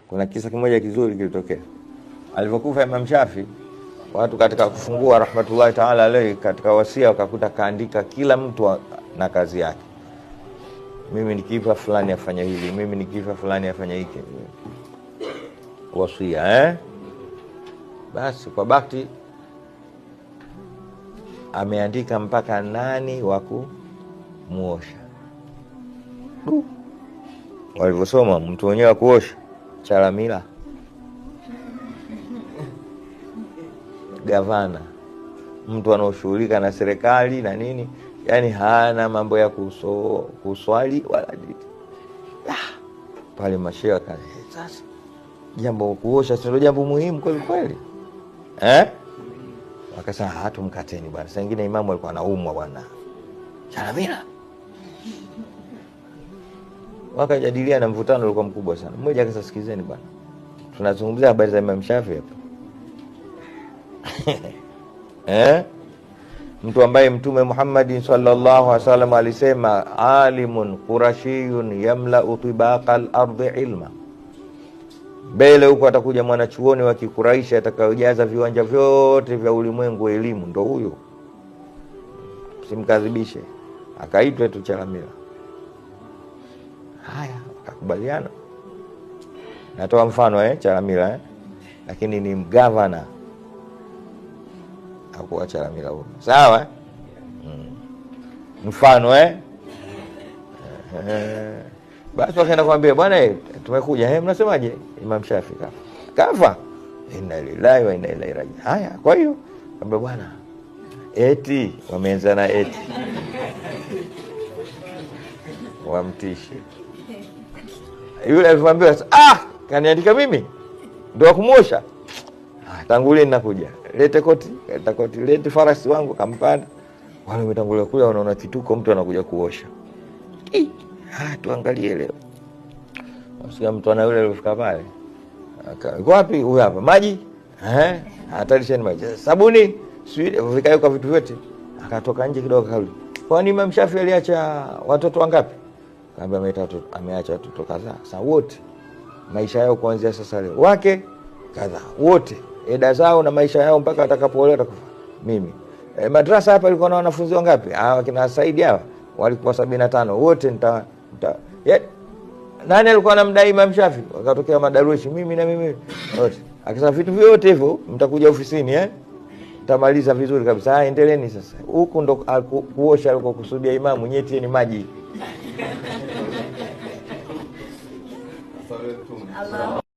Kuna kisa kimoja kizuri kilitokea. Alipokufa Imam Shafi, watu katika kufungua rahmatullahi ta'ala alayhi, katika wasia wakakuta kaandika kila mtu na kazi yake. Mimi nikifa fulani afanya hili, mimi nikifa fulani afanya hiki. Wasia basi kwa bahati ameandika mpaka nani wa kumuosha. Walivyosoma mtu mwenyewe wa kuosha Chalamila, gavana, mtu anaoshughulika na serikali na nini, yani hana mambo ya kuswali wala diti. Pale mashehe kaza, sasa jambo kuosha sio jambo muhimu kweli kweli, wakasema hatumkateni bwana. Sasa nyingine imamu alikuwa anaumwa bwana Chalamila, wakajadilia na mvutano ulikuwa mkubwa sana. Mmoja akasema sikizeni bwana, tunazungumzia habari za Imam Shafi hapa. Mtu ambaye Mtume Muhammad sallallahu alaihi wasallam alisema alimun qurashiyun yamla'u tibaqa al-ardi ilma, mbele huko atakuja mwanachuoni wa Kikuraishi atakayojaza viwanja vyote vya ulimwengu elimu, ndo huyo, simkadhibishe. Akaitwa tu Chalamila. Haya, akakubaliana. Natoa mfano Chalamila lakini ni mgavana hakuwa Chalamila huyo. Sawa? Mfano basi wakaenda kumwambia bwana, tumekuja mnasemaje Imam Shafi kafa? Inna lillahi wa inna ilaihi raji'un. Haya, kwa hiyo kumbe bwana eti wameanza na eti wamtishi yule. Alivyoambiwa kaniandika mimi ndio kumuosha, tangulia ninakuja, lete koti, leta koti, lete farasi wangu, kampanda. Wale wametangulia kule, wanaona kituko, mtu anakuja kuosha. Tuangalie leo. Wasikia mtu ana yule alifika pale. Yuko wapi? Huyu hapa. Maji? Atalisheni maji. Sabuni? Vikayo kwa vitu vyote. Akatoka nje kidogo kauli. Kwani Imam Shafi aliacha watoto wangapi? Kaambia ameacha watoto kadhaa. Sasa wote maisha yao kuanzia sasa leo wake kadhaa, wote eda zao na maisha yao mpaka atakapoolewa atakufa. Mimi madrasa hapa ilikuwa na wanafunzi wangapi? Kina Saidi hawa walikuwa 75, wote nani alikuwa anamdai Imam Shafi? Wakatokea madarushi, mimi na mimi wote. Akasema vitu vyote hivyo mtakuja ofisini mtamaliza vizuri kabisa. Endeleeni sasa. Huko ndo kuosha alikuwa kusudia imamu, nyeti ni maji.